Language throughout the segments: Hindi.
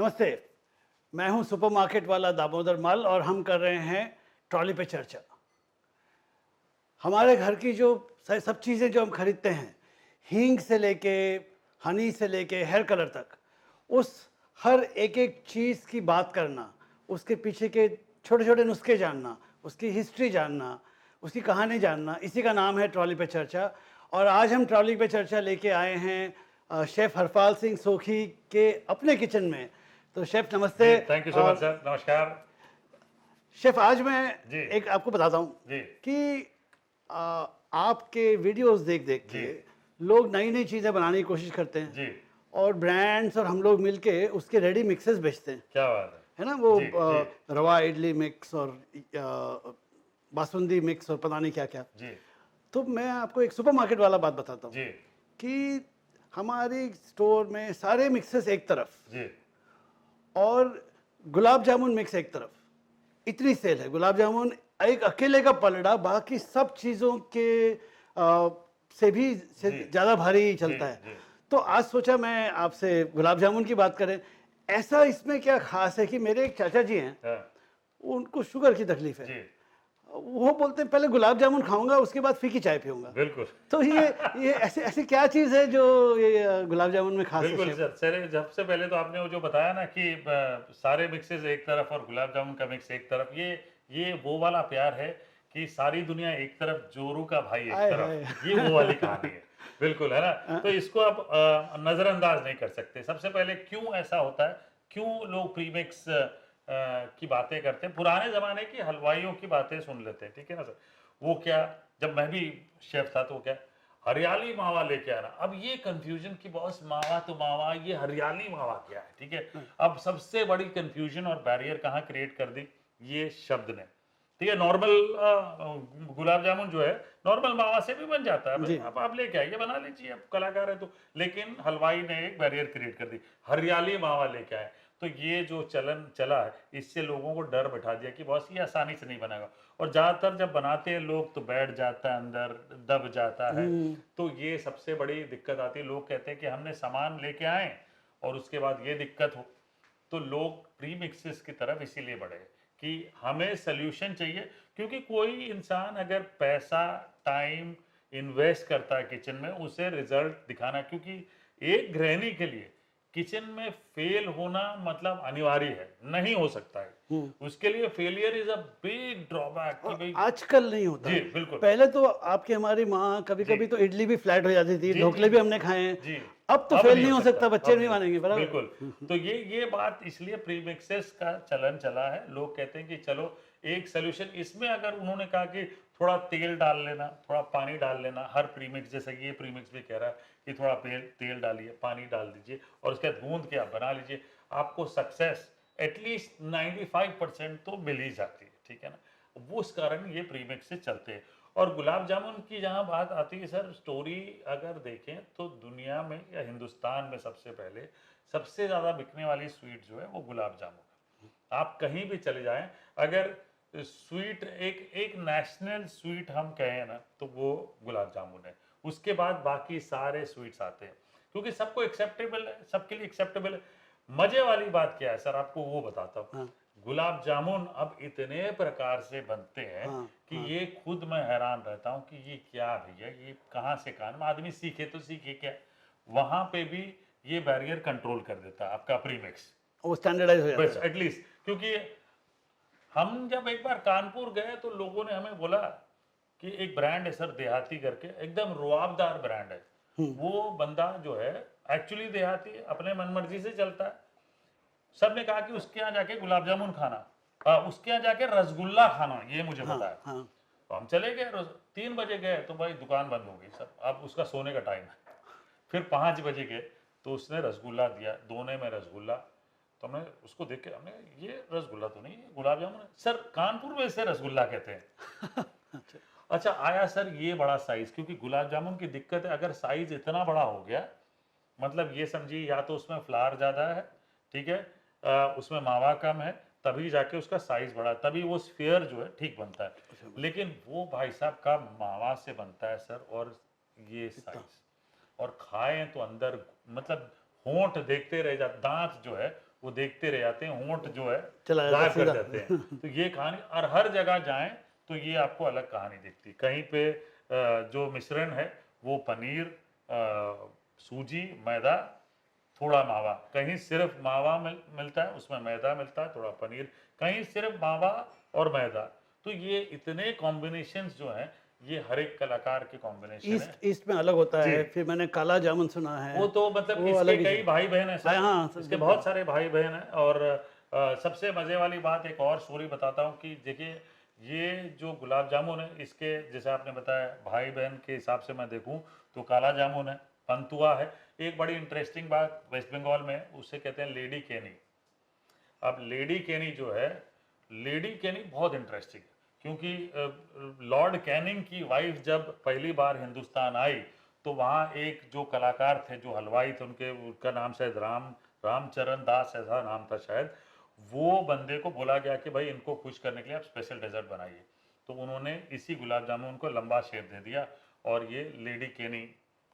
नमस्ते। मैं हूं सुपरमार्केट वाला दामोदर मल और हम कर रहे हैं ट्रॉली पे चर्चा। हमारे घर की जो सब चीज़ें जो हम खरीदते हैं, हींग से लेके हनी से लेके हेयर कलर तक, उस हर एक एक चीज़ की बात करना, उसके पीछे के छोटे छोटे नुस्खे जानना, उसकी हिस्ट्री जानना, उसकी कहानी जानना, इसी का नाम है ट्रॉली पे चर्चा। और आज हम ट्रॉली पे चर्चा लेके आए हैं शेफ़ हरपाल सिंह सोखी के अपने किचन में। तो शेफ़ नमस्ते। जी, thank you so much sir, नमस्कार। शेफ़ आज मैं जी, एक आपको बताता हूँ जी, कि आपके वीडियोस देख देख जी, के लोग नई नई चीज़ें बनाने की कोशिश करते हैं जी, और ब्रांड्स और हम लोग मिलके उसके रेडी मिक्सेस बेचते हैं, क्या बात है ना? वो जी, जी, रवा इडली मिक्स और बासुंदी मिक्स और पता नहीं क्या क्या। जी, तो मैं आपको एक सुपरमार्केट वाला बात बताता हूँ जी, कि हमारे स्टोर में सारे मिक्सेस एक तरफ जी, और गुलाब जामुन मिक्स एक तरफ, इतनी सेल है। गुलाब जामुन एक अकेले का पलड़ा बाकी सब चीज़ों के से भी से जी, ज़्यादा भारी जी, चलता है। जी, तो आज सोचा मैं आपसे गुलाब जामुन की बात करें। ऐसा इसमें क्या खास है कि मेरे एक चाचा जी हैं, हाँ, उनको शुगर की तकलीफ है। जी, वो बोलते हैं पहले गुलाब जामुन खाऊंगा उसके बाद फीकी चाय पीऊंगा। बिल्कुल। तो ये ऐसी ऐसी क्या चीज़ है जो ये गुलाब जामुन में खास है बिल्कुल शेफ? सर, सबसे पहले तो आपने वो जो बताया ना कि सारे मिक्सेस एक तरफ और गुलाब जामुन का मिक्स एक तरफ, ये वो वाला प्यार है कि सारी दुनिया एक तरफ, जोरू का भाई एक आय तरफ, हाय। ये वो वाली कहानी है। बिल्कुल, है ना? तो अ, इसको आप नज़रअंदाज नहीं कर सकते। सबसे पहले क्यों ऐसा होता है? क्यों लोग प्रीमिक्स की बातें करते हैं? पुराने ज़माने की हलवाइयों की बातें सुन लेते हैं, ठीक है ना सर? वो क्या, जब मैं भी शेफ़ था तो क्या, हरियाली मावा लेके आना। अब ये कंफ्यूजन कि बॉस मावा तो मावा, ये हरियाली मावा क्या है, ठीक है? अब सबसे बड़ी कंफ्यूजन और बैरियर कहाँ क्रिएट कर दी? ये शब्द ने, ठीक है? नॉर्मल गुलाब जामुन जो है नॉर्मल मावा से भी बन जाता है भाई, जी। आप लेके आइए, बना लीजिए, आप कलाकार है तो। लेकिन हलवाई ने एक बैरियर क्रिएट कर दी, हरियाली मावा लेके आए। तो ये जो चलन चला है, इससे लोगों को डर बैठा दिया कि बॉस ये आसानी से नहीं बनेगा। और ज़्यादातर जब बनाते हैं लोग तो बैठ जाता है अंदर, दब जाता है। हम्म। तो ये सबसे बड़ी दिक्कत आती है। लोग कहते हैं कि हमने सामान लेके आए और उसके बाद ये दिक्कत हो। तो लोग प्री मिक्सेस की तरफ इसीलिए बढ़े कि हमें सल्यूशन चाहिए, क्योंकि कोई इंसान अगर पैसा टाइम इन्वेस्ट करता है किचन में, उसे रिजल्ट दिखाना, क्योंकि एक गृहिणी के लिए किचन में फेल होना मतलब अनिवार्य है, नहीं हो सकता है। उसके लिए failure is a big drawback कि और भाई। आजकल नहीं होता। जी बिल्कुल। पहले तो आपकी हमारी माँ कभी जी कभी तो इडली भी फ्लैट हो जाती थी, जी जी ढोकले भी जी हमने खाए हैं। जी। अब तो अब फेल नहीं नहीं हो हो सकता, सकता, बच्चे अब नहीं नहीं हो मानेंगे सकता, बराबर। बिल्कुल। तो ये बात इसलिए प्रीमिक्सेस का चलन चला है। लोग कहते हैं कि चलो एक सोल्यूशन इसमें, अगर उन्होंने कहा कि थोड़ा तेल डाल लेना, थोड़ा पानी डाल लेना, हर प्रीमिक्स, जैसे कि ये प्रीमिक्स भी कह रहा है कि थोड़ा तेल डालिए, पानी डाल दीजिए और उसके बाद गूंद के आप बना लीजिए, आपको सक्सेस एटलीस्ट 95% तो मिल ही जाती है, ठीक है ना? वो उस कारण ये प्रीमिक्स से चलते हैं। और गुलाब जामुन की जहाँ बात आती है सर, स्टोरी अगर देखें तो दुनिया में या हिंदुस्तान में सबसे पहले सबसे ज़्यादा बिकने वाली स्वीट जो है वो गुलाब जामुन है। आप कहीं भी चले जाएं, अगर स्वीट एक एक नेशनल स्वीट हम कहें ना तो वो गुलाब जामुन है। उसके बाद बाकी सारे स्वीट्स आते हैं, क्योंकि सबको एक्सेप्टेबल है, सबके लिए एक्सेप्टेबल है। मजे वाली बात क्या है सर, आपको वो बताता हूँ। हाँ गुलाब जामुन अब इतने प्रकार से बनते हैं हाँ कि हाँ। ये खुद मैं हैरान रहता हूँ कि ये क्या भैया, ये कहाँ से कहाँ, आदमी सीखे तो सीखे क्या। वहां पे भी ये बैरियर कंट्रोल कर देता है आपका प्रीमिक्स, वो स्टैंडर्डाइज हो जाता बस है। एटलीस्ट। क्योंकि हम जब एक बार कानपुर गए तो लोगों ने हमें बोला कि एक ब्रांड है सर देहाती करके, एकदम रुआबदार ब्रांड है। वो बंदा जो है एक्चुअली देहाती है, अपने मनमर्जी से चलता है। सब ने कहा कि उसके यहाँ जाके गुलाब जामुन खाना, उसके यहाँ जाके रसगुल्ला खाना, ये मुझे हाँ बताया। हाँ। तो हम चले गए, 3 बजे गए तो भाई दुकान बंद हो गई सर, अब उसका सोने का टाइम है। फिर 5 बजे गए तो उसने रसगुल्ला दिया, दोने में रसगुल्ला। तो हमने उसको देख के, हमने ये रसगुल्ला तो नहीं, ये गुलाब जामुन है सर, कानपुर में इसे रसगुल्ला कहते हैं। अच्छा। अच्छा आया सर ये बड़ा साइज, क्योंकि गुलाब जामुन की दिक्कत है, अगर साइज इतना बड़ा हो गया मतलब ये समझिए या तो उसमें फ्लावर ज़्यादा है, ठीक है, उसमें मावा कम है, तभी जाके उसका साइज बड़ा, तभी वो स्फीयर जो है ठीक बनता है। अच्छा, लेकिन वो भाई साहब का मावा से बनता है सर, और ये इतना। साइज, और खाएं तो अंदर मतलब होंठ देखते रह जाते, दांत जो है वो देखते रह जाते हैं, होंठ जो है चला जाता गायब कर सीधा। देते हैं। तो ये कहानी, और हर जगह जाएं तो ये आपको अलग कहानी दिखती। कहीं पे जो मिश्रण है वो पनीर, सूजी, मैदा, थोड़ा मावा, कहीं सिर्फ मावा मिलता है, उसमें मैदा मिलता है, थोड़ा पनीर, कहीं सिर्फ मावा और मैदा। तो ये इतने कॉम्बिनेशंस जो हैं, ये हर एक कलाकार के कॉम्बिनेशन है। ईस्ट ईस्ट में अलग होता जी। है, फिर मैंने काला जामुन सुना है, वो तो मतलब वो इसके अलग ही कई है। भाई बहन हैं सर, हाँ, इसके बिल्कुल। बहुत सारे भाई बहन हैं। और सबसे मजे वाली बात एक और स्टोरी बताता हूँ कि देखिए, ये जो गुलाब जामुन है, इसके जैसे आपने बताया भाई बहन के हिसाब से मैं देखूं तो काला जामुन है, पंतुआ है। एक बड़ी इंटरेस्टिंग बात वेस्ट बंगाल में है, उसे कहते हैं लेडी केनी। अब लेडी केनी जो है, लेडी केनी बहुत इंटरेस्टिंग है, क्योंकि लॉर्ड कैनिंग की वाइफ जब पहली बार हिंदुस्तान आई तो वहाँ एक जो कलाकार थे, जो हलवाई थे, उनका नाम शायद रामचरण दास ऐसा नाम था शायद, वो बंदे को बोला गया कि भाई इनको खुश करने के लिए आप स्पेशल डेजर्ट बनाइए। तो उन्होंने इसी गुलाब जामुन को लंबा शेप दे दिया और ये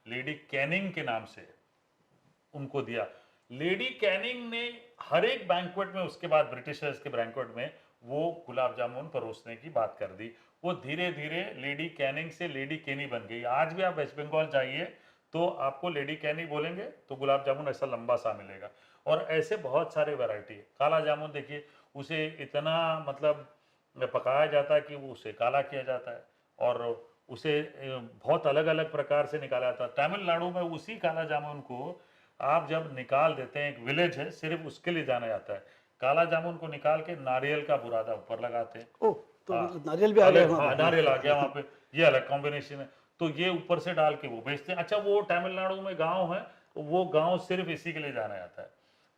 लेडी कैनिंग के नाम से उनको दिया। लेडी कैनिंग ने हर एक बैंक्वेट में, उसके बाद ब्रिटिशर्स के बैंक्वेट में वो गुलाब जामुन परोसने की बात कर दी। वो धीरे धीरे लेडी कैनिंग से लेडी केनी बन गई। आज भी आप वेस्ट बंगाल जाइए तो आपको लेडी कैनी बोलेंगे तो गुलाब जामुन ऐसा लंबा सा मिलेगा। और ऐसे बहुत सारे वैरायटी है। काला जामुन देखिए, उसे इतना मतलब पकाया जाता है कि वो उसे काला किया जाता है और उसे बहुत अलग अलग प्रकार से निकाला जाता है। तमिलनाडु में उसी काला जामुन को आप जब निकाल देते हैं, एक विलेज है सिर्फ उसके लिए जाना जाता है, काला जामुन को निकाल के नारियल का बुरादा ऊपर लगाते हैं। ओह, तो हाँ, मतलब नारियल भी आ गया वहाँ हाँ, पे। नारियल आ गया वहाँ पे, ये अलग कॉम्बिनेशन है। तो ये ऊपर से डाल के वो बेचते हैं। अच्छा, वो तमिलनाडु में गांव है, वो गांव सिर्फ इसी के लिए जाना जाता है।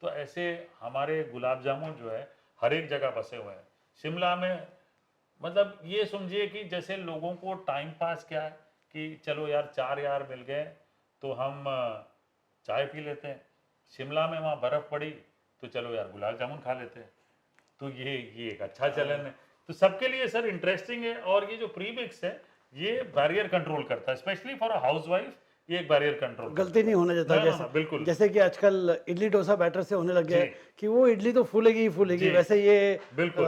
तो ऐसे हमारे गुलाब जामुन जो है हर एक जगह बसे हुए हैं। शिमला में मतलब ये समझिए कि जैसे लोगों को टाइम पास क्या है कि चलो यार 4 यार मिल गए तो हम चाय पी लेते हैं। शिमला में वहाँ बर्फ़ पड़ी तो चलो यार गुलाब जामुन खा लेते हैं। तो ये एक अच्छा चलन है। तो सबके लिए सर इंटरेस्टिंग है। और ये जो प्री मिक्स है, ये बैरियर कंट्रोल करता है, स्पेशली फॉर अ हाउसवाइफ। ये एक बैरियर कंट्रोल गलती नहीं होने देता। ना, बिल्कुल। जैसे कि आजकल इडली डोसा बैटर से होने लग गया है जी। कि वो इडली तो फूलेगी ही फूलेगी। जी, वैसे ये बिल्कुल।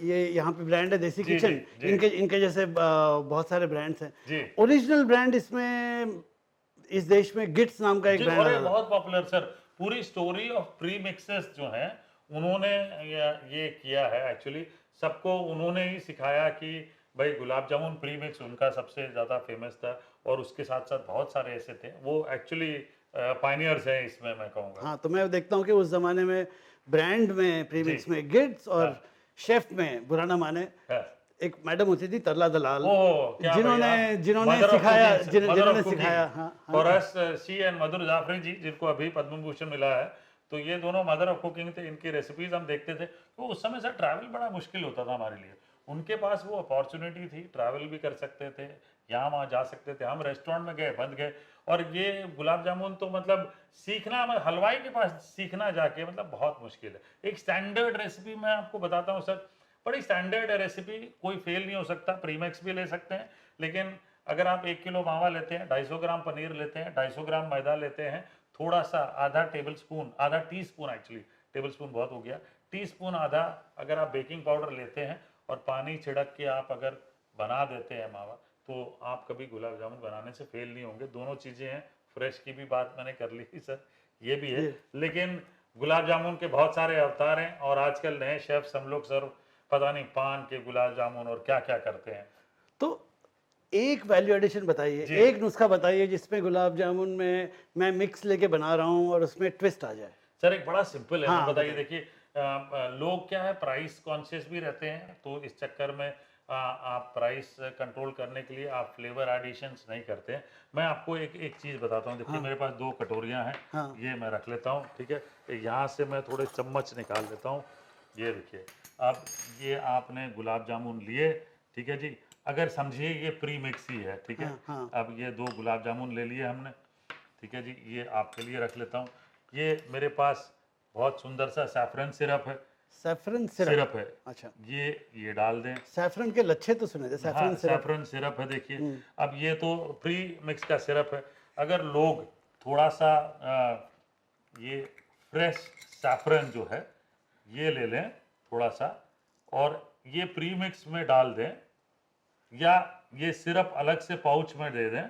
ये यहाँ पे ब्रांड है देसी जी, किचन, जी, जी। इनके इनके जैसे बहुत सारे ब्रांड्स हैं। जी। ओरिजिनल ब्रांड इसमें इस देश में गिट्स नाम का एक जी, ब्रांड और ये आता था। बहुत पॉपुलर सर। पूरी स्टोरी ऑफ प्री मिक्सेस जो है, उन्होंने ये किया है एक्चुअली। सबको उन्होंने ही सिखाया कि भाई गुलाब जामुन प्री मिक्स उनका सबसे ज़्यादा फेमस था। और उसके साथ साथ बहुत सारे ऐसे थे, वो एक्चुअली पायनियर्स हैं इसमें, मैं कहूँगा। हाँ, तो मैं देखता हूँ कि उस जमाने में ब्रांड में, प्रीमिक्स में गिट्स, और शेफ में बुरा ना माने, हाँ। एक मैडम होती थी तरला दलाल, ओह, क्या जिन्होंने जिन्होंने मदर ऑफ सिखाया, कुकिंग, जिन्होंने सिखाया। हाँ, फॉर अस, शी एंड मधुर जाफरी जी, जिनको अभी पद्म भूषण मिला है। तो ये दोनों मदर ऑफ कुकिंग थे। इनकी रेसिपीज हम देखते थे। तो उस समय सर ट्रैवल बड़ा मुश्किल होता था हमारे लिए। उनके पास वो अपॉर्चुनिटी थी, ट्रैवल भी कर सकते थे, यहाँ वहाँ जा सकते थे। हम रेस्टोरेंट में गए, बंद गए। और ये गुलाब जामुन तो मतलब सीखना, हलवाई के पास सीखना जाके मतलब बहुत मुश्किल है। एक स्टैंडर्ड रेसिपी मैं आपको बताता हूँ सर, बड़ी स्टैंडर्ड है रेसिपी, कोई फेल नहीं हो सकता। प्रीमिक्स भी ले सकते हैं, लेकिन अगर आप 1 किलो मावा लेते हैं, 250 ग्राम पनीर लेते हैं, 250 ग्राम मैदा लेते हैं, थोड़ा सा आधा tea spoon, actually table spoon बहुत हो गया, टी स्पून आधा अगर आप बेकिंग पाउडर लेते हैं और पानी छिड़क के आप अगर बना देते हैं मावा, तो आप कभी गुलाब जामुन बनाने से फेल नहीं होंगे। दोनों चीज़ें हैं। फ्रेश की भी बात मैंने कर ली सर, ये भी है। लेकिन गुलाब जामुन के बहुत सारे अवतार हैं और आजकल नए शेफ्स हम लोग सर पता नहीं पान के गुलाब जामुन और क्या क्या करते हैं। तो एक वैल्यू एडिशन बताइए, एक नुस्खा बताइए जिसमें गुलाब जामुन में मैं मिक्स लेके बना रहा हूँ और उसमें ट्विस्ट आ जाए। सर एक बड़ा सिंपल है। हाँ, बताइए। देखिए, लोग क्या है, प्राइस कॉन्शियस भी रहते हैं, तो इस चक्कर में आप प्राइस कंट्रोल करने के लिए आप फ्लेवर एडिशंस नहीं करते हैं। मैं आपको एक चीज़ बताता हूँ। देखिए, मेरे पास 2 कटोरियाँ हैं। हाँ। ये मैं रख लेता हूँ, ठीक है। यहाँ से मैं थोड़े चम्मच निकाल लेता हूँ। ये देखिए, अब ये आपने गुलाब जामुन लिए, ठीक है जी। अगर समझिए ये प्री मिक्स ही है, ठीक है। हाँ। अब ये 2 गुलाब जामुन ले लिए हमने, ठीक है जी। ये आपके लिए रख लेता हूँ। ये मेरे पास बहुत सुंदर सा सैफरन सिरप है। सैफरन सिरप है। अच्छा, ये डाल दें। सैफरन के लच्छे तो सुने थे, हाँ, सैफरन सिरप। सैफरन सिरप है। देखिए, अब ये तो प्री मिक्स का सिरप है। अगर लोग थोड़ा सा ये फ्रेश सैफरन जो है ये ले लें थोड़ा सा, और ये प्री मिक्स में डाल दें, या ये सिर्फ अलग से पाउच में दे दें,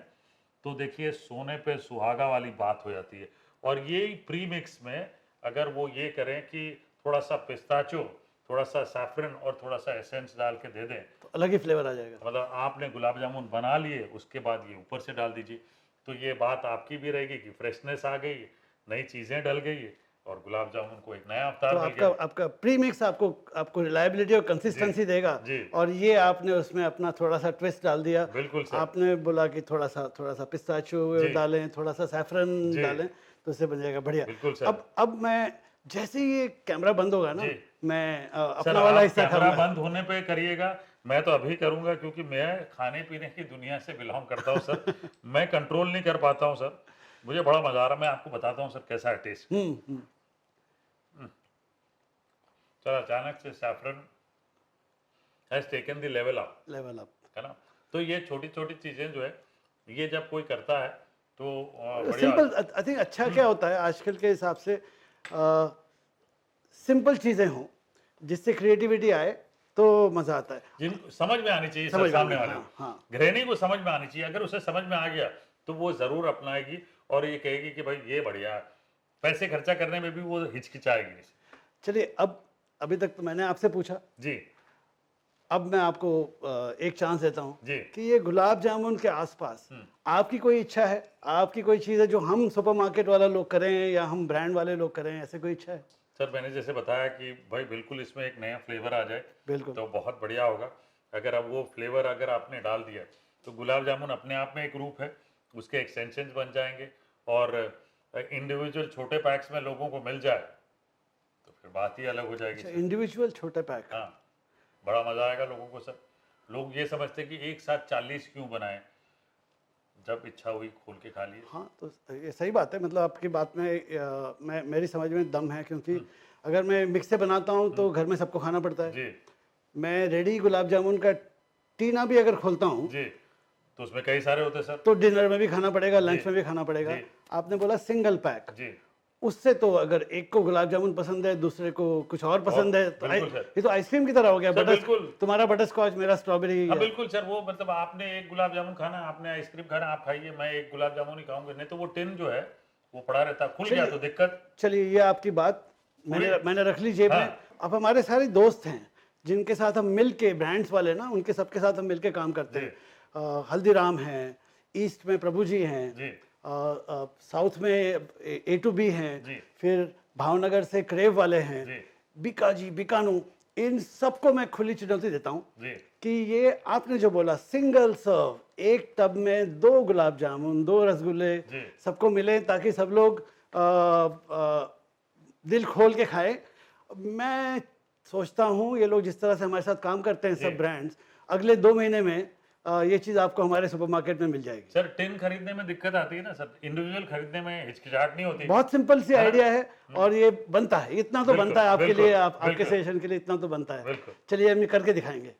तो देखिए सोने पे सुहागा वाली बात हो जाती है। और ये प्री मिक्स में अगर वो ये करें कि थोड़ा सा पिस्ताचो, थोड़ा सा सैफरन और थोड़ा सा एसेंस डाल के दे दें, तो अलग ही फ्लेवर आ जाएगा। मतलब आपने गुलाब जामुन बना लिए, उसके बाद ये ऊपर से डाल दीजिए, तो ये बात आपकी भी रहेगी कि फ्रेशनेस आ गई, नई चीज़ें डल गई और गुलाब जामुन को एक नया अवतार तो मिल आपका गया। आपका प्री मिक्स आपको रिलायबिलिटी और कंसिस्टेंसी देगा। जी। और ये आपने उसमें अपना थोड़ा सा ट्विस्ट डाल दिया। बिल्कुल सर। आपने बोला कि थोड़ा सा पिस्ताचियो जी। डालें, थोड़ा सा सैफरन जी। डालें, तो उससे बन जाएगा बढ़िया। बिल्कुल सर। अब मैं जैसे ही ये कैमरा बंद होगा ना, जी। मैं सर अपना वाला आप हिस्सा कैमरा खाऊंगा। बंद होने पे करिएगा, मैं तो अभी करूंगा क्योंकि मैं खाने पीने की दुनिया से बिलोंग करता हूँ सर। मैं कंट्रोल नहीं कर पाता हूँ सर, मुझे बड़ा मजा आ रहा है। मैं आपको बताता हूँ सर कैसा है टेस्ट। सर अचानक से saffron has taken the level up, है ना। तो ये छोटी छोटी चीजें जो है, ये जब कोई करता है तो बढ़िया। सिंपल आई थिंक अच्छा क्या होता है आजकल के हिसाब से, सिंपल चीजें हों जिससे क्रिएटिविटी आए तो मजा आता है। जिनको समझ में आनी चाहिए समझ सर, सामने में, वाले हाँ, हाँ। गृहिणी को समझ में आनी चाहिए। अगर उसे समझ में आ गया तो वो जरूर अपनाएगी और ये कहेगी कि भाई ये बढ़िया है। पैसे खर्चा करने में भी वो हिचकिचाएगी नहीं। चलिए, अब अभी तक तो मैंने आपसे पूछा जी अब मैं आपको एक चांस देता हूँ जी। कि ये गुलाब जामुन के आसपास आपकी कोई इच्छा है, आपकी कोई चीज़ है जो हम सुपरमार्केट वाला लोग करें या हम ब्रांड वाले लोग करें, ऐसे कोई इच्छा है? सर मैंने जैसे बताया कि भाई बिल्कुल इसमें एक नया फ्लेवर आ जाए बिल्कुल। तो बहुत बढ़िया होगा। अगर अब वो फ्लेवर अगर आपने डाल दिया तो गुलाब जामुन अपने आप में एक रूप है, उसके एक्सटेंशन बन जाएंगे और इंडिविजुअल छोटे पैक्स में लोगों को मिल जाए तो फिर बात ही अलग हो जाएगी। अच्छा, इंडिविजुअल छोटे पैक। हाँ, बड़ा मजा आएगा लोगों को सर। लोग ये समझते हैं कि एक साथ 40 क्यों बनाए, जब इच्छा हुई खोल के खा लिए। हाँ, तो ये सही बात है। मतलब आपकी बात में मेरी समझ में दम है, क्योंकि अगर मैं मिक्स से बनाता हूँ तो घर में सबको खाना पड़ता है। जी मैं रेडी गुलाब जामुन का टीना भी अगर खोलता हूँ जी, तो उसमें कई सारे होते हैं सर। तो डिनर में भी खाना पड़ेगा, लंच में भी खाना पड़ेगा। जी। आपने बोला सिंगल पैक, जी उससे तो अगर एक को गुलाब जामुन पसंद है, दूसरे को कुछ और पसंद है, तो बिल्कुल सर। ये तो आइसक्रीम की तरह हो गया। सर, बिल्कुल। तुम्हारा बटर स्कॉच, मेरा स्ट्रॉबेरी। हाँ बिल्कुल सर, वो मतलब आपने एक गुलाब जामुन खाना, आपने आइसक्रीम खाना, आप खाइए, मैं एक गुलाब जामुन ही खाऊंगा। नहीं तो वो टिन जो है वो पड़ा रहता, खुल गया तो दिक्कत। चलिए, ये आपकी बात मैंने रख ली जेब में। अब हमारे सारे दोस्त हैं जिनके साथ हम मिल के, ब्रांड्स वाले ना, उनके सबके साथ हम मिल के काम करते हैं। हल्दीराम हैं, ईस्ट में प्रभु जी हैं, साउथ में A2B हैं, फिर भावनगर से क्रेव वाले हैं, बीकानू, इन सबको मैं खुली चुनौती देता हूँ कि ये आपने जो बोला सिंगल सर्व, एक टब में 2 गुलाब जामुन, 2 रसगुल्ले सबको मिले ताकि सब लोग दिल खोल के खाए। मैं सोचता हूँ ये लोग जिस तरह से हमारे साथ काम करते हैं सब ब्रांड्स, अगले 2 महीने में ये चीज़ आपको हमारे सुपरमार्केट में मिल जाएगी। सर टिन खरीदने में दिक्कत आती है ना सर, इंडिविजुअल खरीदने में हिचकिचाहट नहीं होती। बहुत सिंपल सी आइडिया है और ये बनता है, इतना तो बनता है आपके लिए, आपके सेशन के लिए इतना तो बनता है। चलिए हम ये करके दिखाएंगे।